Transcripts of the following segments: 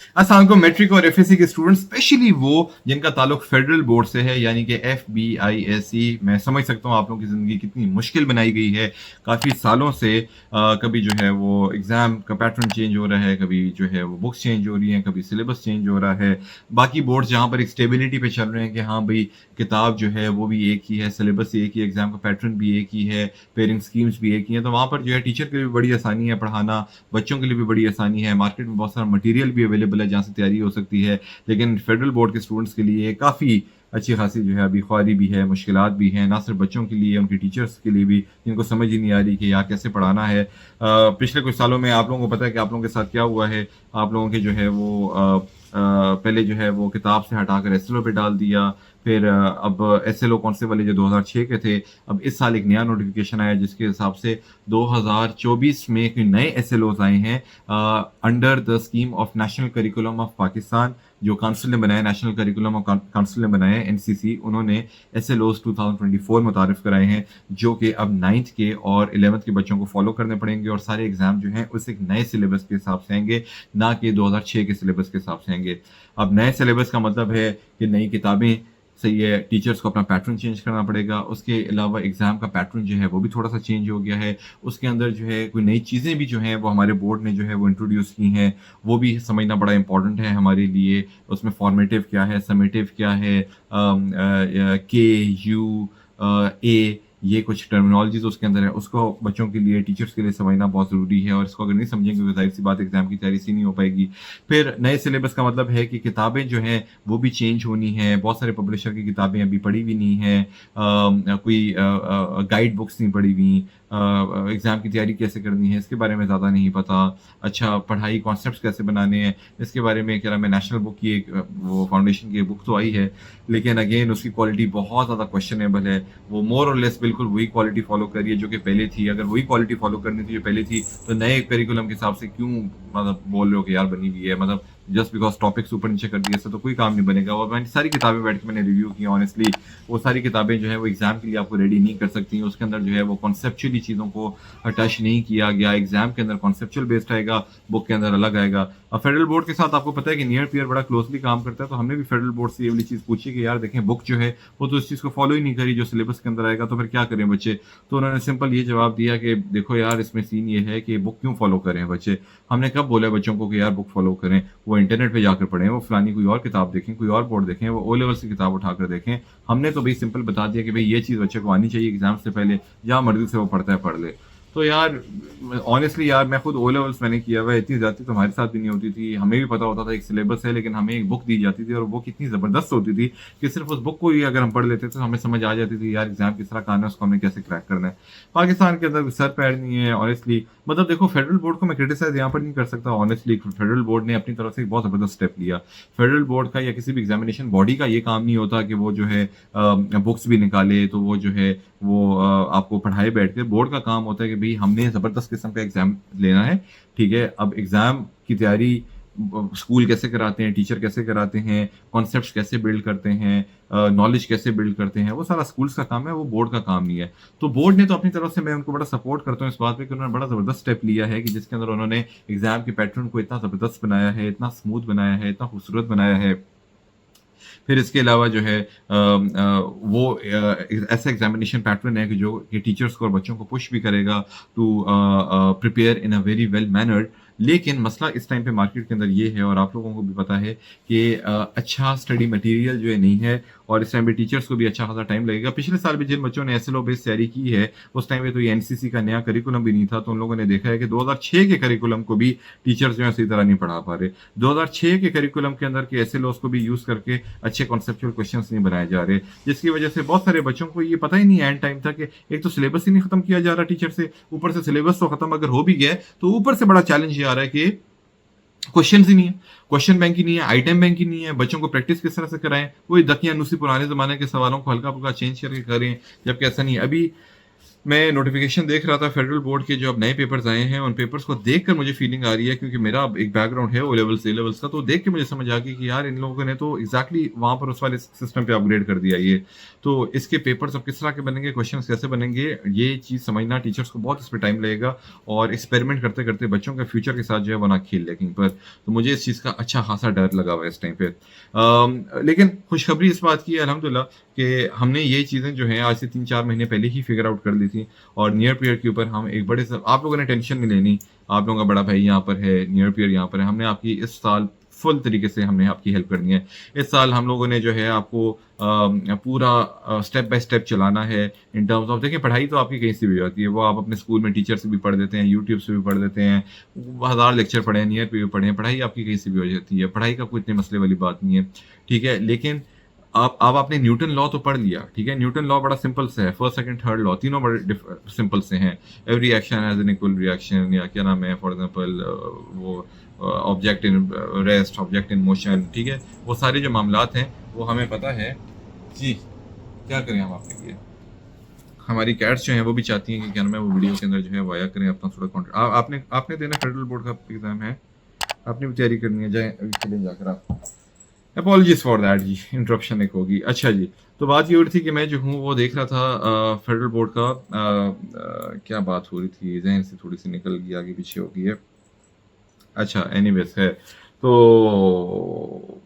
अस्सलाम वालेकुम। मैट्रिक और एफएससी के स्टूडेंट, स्पेशली वो जिनका ताल्लुक फेडरल बोर्ड से है, यानी कि एफबीआईएसई। मैं समझ सकता हूँ आप लोगों की ज़िंदगी कितनी मुश्किल बनाई गई है काफ़ी सालों से। कभी जो है वो एग्ज़ाम का पैटर्न चेंज हो रहा है, कभी जो है वो बुक्स चेंज हो रही हैं, कभी सिलेबस चेंज हो रहा है। बाकी बोर्ड्स जहाँ पर एक स्टेबिलिटी पे चल रहे हैं कि हाँ भाई, किताब जो है वो भी एक ही है, सिलेबस एक ही है, एग्ज़ाम का पैटर्न भी एक ही है, पेयरिंग स्कीम्स भी एक ही हैं, तो वहाँ पर जो है टीचर के लिए भी बड़ी आसानी है पढ़ाना, बच्चों के लिए भी बड़ी आसानी है, मार्केट में बहुत सारा मटेरियल भी अवेलेबल है जहाँ से तैयारी हो सकती है। लेकिन फेडरल बोर्ड के स्टूडेंट्स के लिए काफ़ी अच्छी खासी जो है अभी ख्वारी भी है, मुश्किलात भी हैं, ना सिर्फ बच्चों के लिए, उनके टीचर्स के लिए भी, जिनको समझ ही नहीं आ रही कि यार कैसे पढ़ाना है। पिछले कुछ सालों में आप लोगों को पता है कि आप लोगों के साथ क्या हुआ है। आप लोगों के जो है वो पहले जो है वो किताब से हटाकर एसएलओ पे डाल दिया। फिर अब एसएलओ कौन से वाले जो 2006 के थे, अब इस साल एक नया नोटिफिकेशन आया जिसके हिसाब से 2024 में एक नए एसएलओज आए हैं under the scheme of national curriculum of Pakistan. जो काउंसिल ने बनाया, नेशनल करिकुलम ऑफ काउंसिल ने बनाया एनसीसी, उन्होंने एसएलओज 2024 मुतारिफ कराए हैं, जो कि अब 9th के और 11th के बच्चों को फॉलो करने पड़ेंगे और सारे एग्जाम जो हैं उस एक नए सिलेबस के हिसाब से आएंगे, ना कि 2006 के सिलेबस के हिसाब से आएंगे। अब नए सिलेबस का मतलब है कि नई किताबें, सही है, टीचर्स को अपना पैटर्न चेंज करना पड़ेगा। उसके अलावा एग्ज़ाम का पैटर्न जो है वो भी थोड़ा सा चेंज हो गया है। उसके अंदर जो है कोई नई चीज़ें भी जो हैं वो हमारे बोर्ड ने जो है वो इंट्रोड्यूस की हैं, वो भी समझना बड़ा इंपॉर्टेंट है हमारे लिए। उसमें फॉर्मेटिव क्या है, समेटिव क्या है, के यू ए, ये कुछ टर्मिनोलॉजीज उसके अंदर है, उसको बच्चों के लिए, टीचर्स के लिए समझना बहुत ज़रूरी है। और इसको अगर नहीं समझेंगे तो जाहिर सी बात एग्जाम की तैयारी से नहीं हो पाएगी। फिर नए सिलेबस का मतलब है कि किताबें जो हैं वो भी चेंज होनी है। बहुत सारे पब्लिशर की किताबें अभी पढ़ी भी नहीं है, कोई गाइड बुक्स नहीं पढ़ी हुई, एग्ज़ाम की तैयारी कैसे करनी है इसके बारे में ज़्यादा नहीं पता। अच्छा, पढ़ाई कॉन्सेप्ट्स कैसे बनाने हैं इसके बारे में क्या नाम है, नेशनल बुक की एक वो फाउंडेशन की बुक तो आई है, लेकिन अगेन उसकी क्वालिटी बहुत ज़्यादा क्वेश्चनेबल है। वो मोर और लेस बिल्कुल वही क्वालिटी फॉलो कर रही है जो कि पहले थी। अगर वही क्वालिटी फॉलो करनी थी जो पहले थी, तो नए करिकुलम के हिसाब से क्यों मतलब बोल रहे हो कि यार बनी हुई है, मतलब जस्ट बिकॉज टॉपिक्स ऊपर नीचे कर दिए तो कोई काम नहीं बनेगा। और मैंने सारी किताबें बैठ के मैंने रिव्यू की ऑनेस्टली, वो सारी किताबें जो है वो एग्जाम के लिए आपको रेडी नहीं कर सकती। उसके अंदर जो है वो कॉन्सेप्चुअली चीज़ों को टच नहीं किया गया। एग्जाम के अंदर कॉन्सेप्चुअल बेस्ड आएगा, बुक के अंदर अलग आएगा। अब फेडरल बोर्ड के साथ आपको पता है कि नियर पीयर बड़ा क्लोजली काम करता है, तो हमने भी फेडरल बोर्ड से ये वाली चीज़ पूछी कि यार देखें, बुक जो है वो तो इस चीज़ को फॉलो ही नहीं करी जो सिलेबस के अंदर आएगा, तो फिर क्या करें बच्चे। तो उन्होंने सिंपल ये जवाब दिया कि देखो यार, इसमें सीन ये है कि बुक क्यों फॉलो करें बच्चे। हमने कब बोला बच्चों को कि यार बुक फॉलो करें, वो इंटरनेट पे जाकर पढ़ें, वो फलानी कोई और किताब देखें, कोई और बोर्ड देखें, वो ओ लेवल की किताब उठाकर देखें। हमने तो भाई सिंपल बता दिया कि भाई ये चीज़ बच्चे को आनी चाहिए, एग्जाम से पहले जहाँ मर्जी से वो पढ़ता है पढ़ ले। तो यार ऑनेस्टली यार, मैं खुद ओ लेवल्स मैंने किया हुआ है, इतनी ज़्यादा तो हमारे साथ भी नहीं होती थी। हमें भी पता होता था एक सिलेबस है, लेकिन हमें एक बुक दी जाती थी और वो कितनी ज़बरदस्त होती थी कि सिर्फ उस बुक को ही अगर हम पढ़ लेते तो हमें समझ आ जाती थी यार एग्जाम किस तरह का आना है, उसको हमें कैसे क्रैक करना है। पाकिस्तान के अंदर सर पैर नहीं है ऑनेस्टली। मतलब देखो, फेडरल बोर्ड को मैं क्रिटिसाइज यहाँ पर नहीं कर सकता ऑनेस्टली। फेडरल बोर्ड ने अपनी तरफ से एक बहुत ज़बरदस्त स्टेप लिया। फेडरल बोर्ड का या किसी भी एग्जामिनेशन बॉडी का ये काम नहीं होता कि वो जो है बुक्स भी निकाले, तो वो जो है वो आपको पढ़ाए बैठ के। बोर्ड का काम होता है कि भाई हमने ज़बरदस्त किस्म का एग्जाम लेना है, ठीक है। अब एग्जाम की तैयारी स्कूल कैसे कराते हैं, टीचर कैसे कराते हैं, कॉन्सेप्ट्स कैसे बिल्ड करते हैं, नॉलेज कैसे बिल्ड करते हैं, वो सारा स्कूल्स का काम है, वो बोर्ड का काम नहीं है। तो बोर्ड ने तो अपनी तरफ से, मैं उनको बड़ा सपोर्ट करता हूँ इस बात पे कि उन्होंने बड़ा ज़बरदस्त स्टेप लिया है कि जिसके अंदर उन्होंने एग्जाम के पैटर्न को इतना ज़बरदस्त बनाया है, इतना स्मूथ बनाया है, इतना खूबसूरत बनाया है। फिर इसके अलावा जो है वो ऐसा एग्जामिनेशन पैटर्न है कि जो कि टीचर्स को और बच्चों को पुश भी करेगा to prepare in a very well mannered. लेकिन मसला इस टाइम पे मार्केट के अंदर ये है, और आप लोगों को भी पता है कि अच्छा स्टडी मटेरियल जो है नहीं है, और इस टाइम पे टीचर्स को भी अच्छा खासा टाइम लगेगा। पिछले साल भी जिन बच्चों ने एसएलओ बेस्ड तैयारी की है, उस टाइम पे तो ये एनसीसी का नया करिकुलम भी नहीं था, तो उन लोगों ने देखा है कि 2006 के करिकुलम को भी टीचर्स जो है सही तरह नहीं पढ़ा पा रहे। 2006 के करिकुलम के अंदर के एसएलओस को भी यूज करके अच्छे कॉन्सेप्चुअल क्वेश्चंस नहीं बनाए जा रहे, जिसकी वजह से बहुत सारे बच्चों को ये पता ही नहीं एंड टाइम था कि एक तो सिलेबस ही नहीं खत्म किया जा रहा टीचर से, ऊपर से सिलेबस तो खत्म अगर हो भी गया तो ऊपर से बड़ा चैलेंज ये आ रहा है कि क्वेश्चन ही नहीं है, क्वेश्चन बैंक ही नहीं है, आइटम बैंक ही नहीं है। बच्चों को प्रैक्टिस किस तरह से कराएं, वही दकिया नुसी पुराने जमाने के सवालों को हल्का फुल्का चेंज करके करें, जबकि ऐसा नहीं है। अभी मैं नोटिफ़िकेशन देख रहा था फेडरल बोर्ड के जो अब नए पेपर्स आए हैं, उन पेपर्स को देखकर मुझे फ़ीलिंग आ रही है, क्योंकि मेरा एक बैकग्राउंड है ओ लेवल्स, ए लेवल्स का, तो देख के मुझे समझ आ गई कि यार इन लोगों ने तो एग्ज़ैक्टली वहाँ पर उस वाले सिस्टम पे अपग्रेड कर दिया ये। तो इसके पेपर्स अब किस तरह के बनेंगे, क्वेश्चंस कैसे बनेंगे, ये चीज़ समझना टीचर्स को बहुत इसमें टाइम लगेगा, और एक्सपेरिमेंट करते-करते बच्चों के फ्यूचर के साथ जो है वो ना खेल लें कहीं पर। तो मुझे इस चीज़ का अच्छा खासा डर लगा हुआ है इस टाइम पे। लेकिन खुशखबरी इस बात की है अल्हम्दुलिल्लाह कि हमने ये चीज़ें जो हैं आज से 3-4 महीने पहले ही फिगर आउट कर ली थी, और नियर पीरियड के ऊपर हम एक बड़े स आप लोगों ने टेंशन नहीं लेनी, आप लोगों का बड़ा भाई यहाँ पर है, नियर पीरियड यहाँ पर है, हमने आपकी इस साल फुल तरीके से हमने आपकी हेल्प करनी है। इस साल हम लोगों ने जो है आपको पूरा स्टेप बाय स्टेप चलाना है इन टर्म्स ऑफ, देखिए पढ़ाई तो आपकी कहीं से भी हो जाती है, वो आप अपने स्कूल में टीचर से भी पढ़ देते हैं, यूट्यूब से भी पढ़ देते हैं, हज़ार लेक्चर पढ़े हैं, नियर पे भी पढ़े हैं, पढ़ाई आपकी कहीं से भी हो जाती है, पढ़ाई का कोई इतने मसले वाली बात नहीं है, ठीक है? लेकिन आप अब आपने न्यूटन लॉ तो पढ़ लिया, ठीक है? न्यूटन लॉ बड़ा सिंपल सा है, फर्स्ट, सेकंड, थर्ड लॉ तीनों बड़े सिंपल से हैं। Every action has an equal reaction, या क्या नाम है फॉर एग्जांपल वो object in rest, object in motion, ठीक है? वो सारे जो मामलात हैं वो हमें पता है। जी, क्या करें हम आपके लिए? हमारी कैट्स जो हैं वो भी चाहती हैं कि क्या नाम है वो वीडियो के अंदर जो है वो आया करें, अपना थोड़ा कंटेंट। आपने आपने देना फेडरल बोर्ड का एग्जाम है, आपने भी तैयारी करनी है, जाए अभी चलें जाकर आप। अपॉलजीज फॉर दैट जी, इंटरप्शन एक होगी। अच्छा जी, तो बात ये हो रही थी कि मैं जो हूँ वो देख रहा था फेडरल बोर्ड का, क्या बात हो रही थी, जहन से थोड़ी सी निकल गई, आगे पीछे हो गई है। अच्छा, एनीवेज है, तो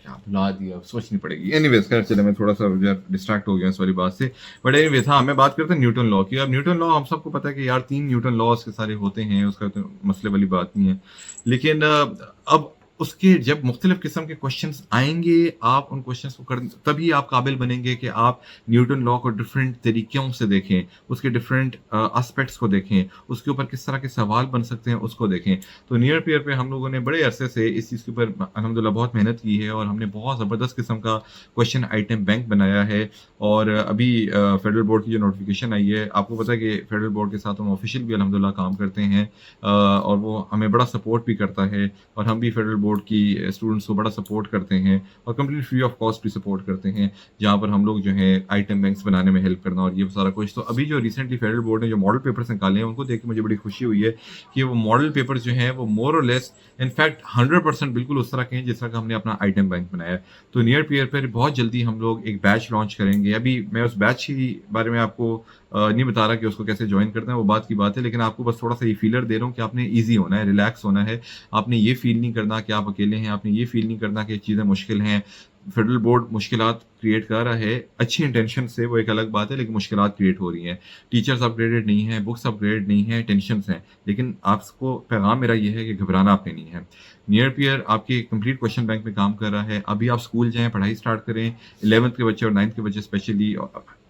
क्या भुला दिया, सोचनी पड़ेगी। एनीवेज खैर चले, मैं थोड़ा सा डिस्ट्रैक्ट हो गया इस वाली बात से। बट एनीवेज हाँ, मैं बात करता हूँ न्यूटन लॉ की। अब न्यूटन लॉ हम सबको पता है कि यार 3 न्यूटन लॉज के सारे होते हैं, उसका तो मसले वाली बात नहीं है। लेकिन अब उसके जब मुख्तलिफ किस्म के क्वेश्चंस आएंगे, आप उन क्वेश्चंस को कर तभी आप काबिल बनेंगे कि आप न्यूटन लॉ को डिफरेंट तरीक़ों से देखें, उसके डिफरेंट एस्पेक्ट्स को देखें, उसके ऊपर किस तरह के सवाल बन सकते हैं उसको देखें। तो नियर पीयर पे हम लोगों ने बड़े अरसे से इस चीज़ के ऊपर अल्हम्दुलिल्लाह बहुत मेहनत की है, और हमने बहुत ज़बरदस्त किस्म का क्वेश्चन आइटम बैंक बनाया है। और अभी फेडरल बोर्ड की जो नोटिफिकेशन आई है, आपको पता है कि फेडरल बोर्ड के साथ हम ऑफिशियल भी अल्हम्दुलिल्लाह काम करते हैं, और वो हमें बड़ा सपोर्ट भी करता है, और हम भी फेडरल बोर्ड की स्टूडेंट्स को बड़ा सपोर्ट करते हैं, और कंप्लीट फ्री ऑफ कॉस्ट भी सपोर्ट करते हैं, जहाँ पर हम लोग जो है आइटम बैंक्स बनाने में हेल्प करना और ये सारा कुछ। तो अभी जो रिसेंटली फेडरल बोर्ड ने जो मॉडल पेपर्स निकाले हैं, उनको देख के मुझे बड़ी खुशी हुई है कि वो मॉडल पेपर्स जो हैं वो मोर और लेस इनफैक्ट 100% बिल्कुल उस तरह के हैं जिस तरह का हमने अपना आइटम बैंक बनाया है। तो नियर पीयर पर बहुत जल्दी हम लोग एक बैच लॉन्च करेंगे। अभी मैं उस बैच के बारे में आपको नहीं बता रहा कि उसको कैसे ज्वाइन करना है, वो बात की बात है, लेकिन आपको बस थोड़ा सा ये फीलर दे रहा हूँ कि आपने ईजी होना है, रिलैक्स होना है, आपने ये फील नहीं करना कि आप अकेले हैं, आपने ये फील नहीं करना कि चीज़ें मुश्किल हैं। फेडरल बोर्ड मुश्किलात क्रिएट कर रहा है, अच्छी इंटेंशन से, वो एक अलग बात है, लेकिन मुश्किलात क्रिएट हो रही हैं। टीचर्स अपग्रेडेड नहीं हैं, बुक्स अपग्रेड नहीं हैं, टेंशन्स हैं, लेकिन आपको पैगाम मेरा ये है कि घबराना आपने नहीं है। नियर पीयर आपके कंप्लीट क्वेश्चन बैंक में काम कर रहा है। अभी आप स्कूल जाएँ, पढ़ाई स्टार्ट करें, 11th के बच्चे और 9th के बच्चे स्पेशली,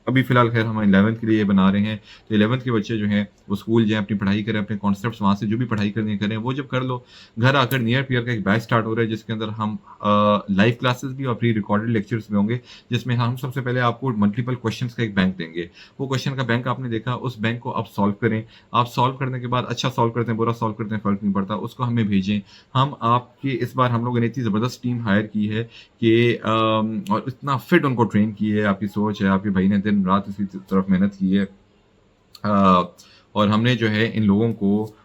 अभी फ़िलहाल खैर हम 11th के लिए ये बना रहे हैं, तो 11th के बच्चे जो हैं वो स्कूल जाएँ, अपनी पढ़ाई करें, अपने कॉन्सेप्ट्स वहाँ से जो भी पढ़ाई करनी है करें, वो जब कर लो, घर आकर नियर पीयर का एक बैच स्टार्ट हो रहा है जिसके अंदर हम लाइव क्लासेस भी और प्री रिकॉर्डेड लेक्चर्स भी होंगे, जिसमें हम सबसे पहले आपको मल्टीपल क्वेश्चंस का एक बैंक देंगे। वो क्वेश्चन का बैंक आपने देखा, उस बैंक को आप सॉल्व करें। आप सॉल्व करने के बाद अच्छा सॉल्व करते हैं, बुरा सॉल्व करते हैं, फ़र्क नहीं पड़ता, उसको हमें भेजें। हम आपके इस बार हम लोगों ने इतनी ज़बरदस्त टीम हायर की है कि और इतना फिट उनको ट्रेन की है, आपकी सोच है, आपके भाई ने दिन रात इसी तरफ मेहनत की है, और हमने जो है इन लोगों को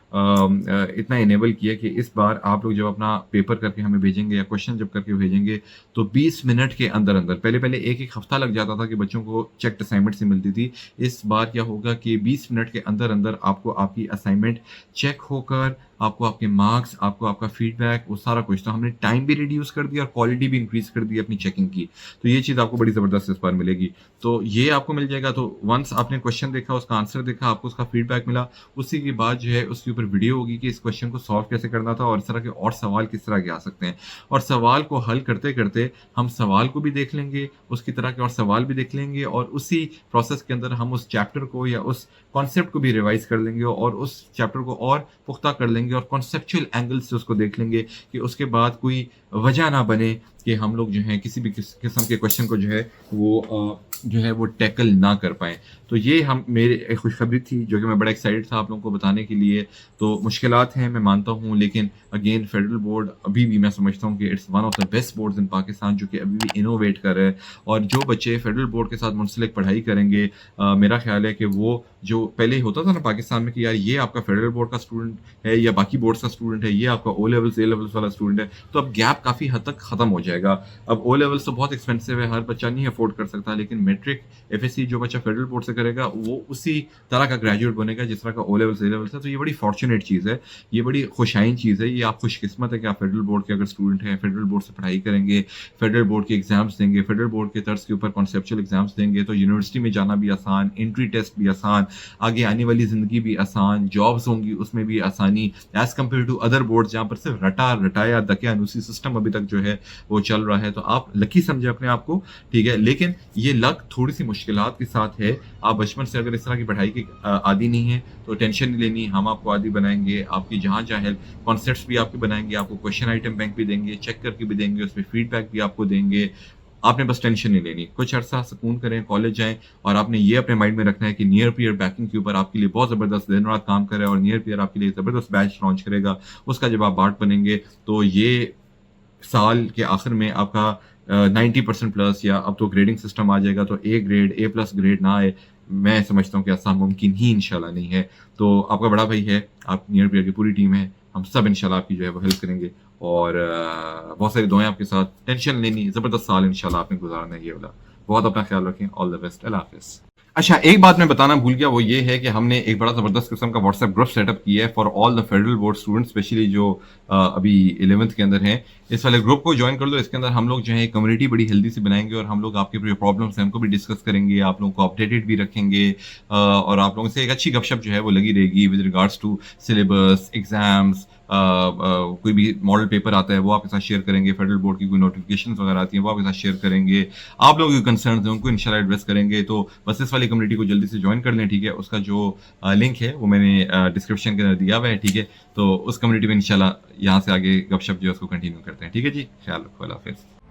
इतना इनेबल किया कि इस बार आप लोग जब अपना पेपर करके हमें भेजेंगे या क्वेश्चन जब करके भेजेंगे, तो 20 मिनट के अंदर अंदर, पहले एक हफ्ता लग जाता था कि बच्चों को चेक्ड असाइनमेंट से मिलती थी। इस बार क्या होगा कि 20 मिनट के अंदर अंदर आपको आपकी असाइनमेंट चेक होकर, आपको आपके मार्क्स, आपको आपका फीडबैक, वो सारा कुछ। तो हमने टाइम भी रिड्यूस कर दिया और क्वालिटी भी इंक्रीज़ कर दी अपनी चेकिंग की। तो ये चीज़ आपको बड़ी ज़बरदस्त इस बार मिलेगी। तो ये आपको मिल जाएगा। तो वन्स आपने क्वेश्चन देखा, उसका आंसर देखा, आपको उसका फीडबैक मिला, उसी के बाद जो है उसके ऊपर वीडियो होगी कि इस क्वेश्चन को सॉल्व कैसे करना था, और इस तरह के और सवाल किस तरह के आ सकते हैं। और सवाल को हल करते-करते हम सवाल को भी देख लेंगे, उसकी तरह के और सवाल भी देख लेंगे, और उसी प्रोसेस के अंदर हम उस चैप्टर को या उस कॉन्सेप्ट को भी रिवाइज़ कर लेंगे, और उस चैप्टर को और पुख्ता कर लेंगे, और कॉन्सेप्चुअल एंगल से उसको देख लेंगे कि उसके बाद कोई वजह ना बने कि हम लोग जो है किसी भी किस्म के क्वेश्चन को जो है वो जो है वो टैकल ना कर पाएँ। तो ये हम मेरे एक खुशखबरी थी जो कि मैं बड़ा एक्साइटेड था आप लोगों को बताने के लिए। तो मुश्किलात हैं मैं मानता हूँ, लेकिन अगेन फेडरल बोर्ड अभी भी मैं समझता हूँ कि it's one of the best boards in Pakistan जो कि अभी भी इनोवेट कर रहा है। और जो बच्चे फेडरल बोर्ड के साथ मुंसलिक पढ़ाई करेंगे, मेरा ख़्याल है कि वो जो पहले होता था ना पाकिस्तान में कि यार ये आपका फेडरल बोर्ड का स्टूडेंट है या बाकी बोर्ड्स का स्टूडेंट है, ये आपका ओ लेवल्स, ए लेवल्स वाला स्टूडेंट है, तो अब गैप काफ़ी हद तक ख़त्म हो जाएगा। अब ओ लेवल्स तो बहुत एक्सपेंसिव है, हर बच्चा नहीं अफोर्ड कर सकता, लेकिन मैट्रिक, एफएससी जो बच्चा फेडरल बोर्ड से करेगा, वो उसी तरह का ग्रेजुएट बनेगा जिस तरह का ओ लेवल्स, ए लेवल्स है। तो ये बड़ी फॉर्च्यूनेट चीज़ है, ये बड़ी खुशाइन चीज़ है, ये आप खुशकिस्मत है कि आप फेडरल बोर्ड के अगर स्टूडेंट हैं, फेडरल बोर्ड से पढ़ाई करेंगे, फेडरल बोर्ड के एग्ज़ाम्स देंगे, फेडरल बोर्ड के तर्ज के ऊपर कॉन्सेप्चुअल एग्ज़ाम्स देंगे, तो यूनिवर्सिटी में जाना भी आसान, एंट्री टेस्ट भी आसान, आगे आने वाली ज़िंदगी भी आसान, जॉब्स होंगी उसमें भी आसानी, as compare to other boards जहाँ पर सिर्फ रटाया दकियानूसी सिस्टम अभी तक जो है वो चल रहा है। तो आप लकी समझें अपने आप को, ठीक है? लेकिन ये लक थोड़ी-सी मुश्किलात के साथ है। आप बचपन से अगर इस तरह की पढ़ाई के आदी नहीं हैं, तो टेंशन नहीं लेनी, हम आपको आदी बनाएँगे, आपकी जहाँ-जहाँ हेल्प, कॉन्सेप्ट्स भी आपके बनाएँगे, आपको क्वेश्चन आइटम बैंक भी देंगे, चेक करके भी देंगे, उसमें फीडबैक भी आपको देंगे। आपने बस टेंशन नहीं लेनी। कुछ अरसा सुकून करें, कॉलेज जाएँ और आपने ये अपने माइंड में रखना है कि नियर पीयर बैकिंग के ऊपर आपके लिए बहुत ज़बरदस्त दिन-रात काम कर रहा है और नियर पीयर आपके लिए ज़बरदस्त बैच लॉन्च करेगा। उसका जब आप पार्ट बनेंगे, तो ये साल के आखिर में आपका 90% प्लस या अब तो ग्रेडिंग सिस्टम आ जाएगा, तो A grade, A plus grade ना आए, मैं समझता हूँ कि ऐसा मुमकिन ही इंशाल्लाह नहीं है। तो आपका बड़ा भाई है, आप नियर पीयर की पूरी टीम है, हम सब इंशाल्लाह आपकी जो है वो हेल्प करेंगे और बहुत सारी दुआएँ आपके साथ, टेंशन लेनी, ज़बरदस्त साल इंशाल्लाह आपने गुज़ारना है ये वाला। बहुत अपना ख्याल रखें, ऑल द बेस्ट, अल्लाह हाफ़िज़। अच्छा, एक बात मैं बताना भूल गया, वो ये है कि हमने एक बड़ा ज़बरदस्त किस्म का व्हाट्सएप ग्रुप सेटअप किया है for all the federal board students, specially जो अभी 11th के अंदर हैं। इस वाले ग्रुप को जॉइन कर लो, इसके अंदर हम लोग जो है कम्युनिटी बड़ी हेल्दी से बनाएँगे और हम लोग आपके जो प्रॉब्लम्स हैं उनको भी डिस्कस करेंगे, आप लोगों को अपडेटेड भी रखेंगे और आप लोगों से एक अच्छी गपशप जो है वो लगी रहेगी with regards to syllabus, exams, कोई भी मॉडल पेपर आता है वो आपके साथ शेयर करेंगे, फेडरल बोर्ड की कोई नोटिफिकेशंस वगैरह आती हैं वो आपके साथ शेयर करेंगे, आप लोगों के कंसर्न्स हैं उनको इंशाल्लाह एड्रेस करेंगे। तो बस इस वाली कम्युनिटी को जल्दी से जॉइन कर लें, ठीक है? उसका जो लिंक है वो मैंने डिस्क्रिप्शन के अंदर दिया हुआ है, ठीक है? तो उस कम्युनिटी में इंशाल्लाह यहाँ से आगे गपशप जो है उसको कंटिन्यू करते हैं, ठीक है जी? ख्याल रखो, अल्लाह हाफ़िज़।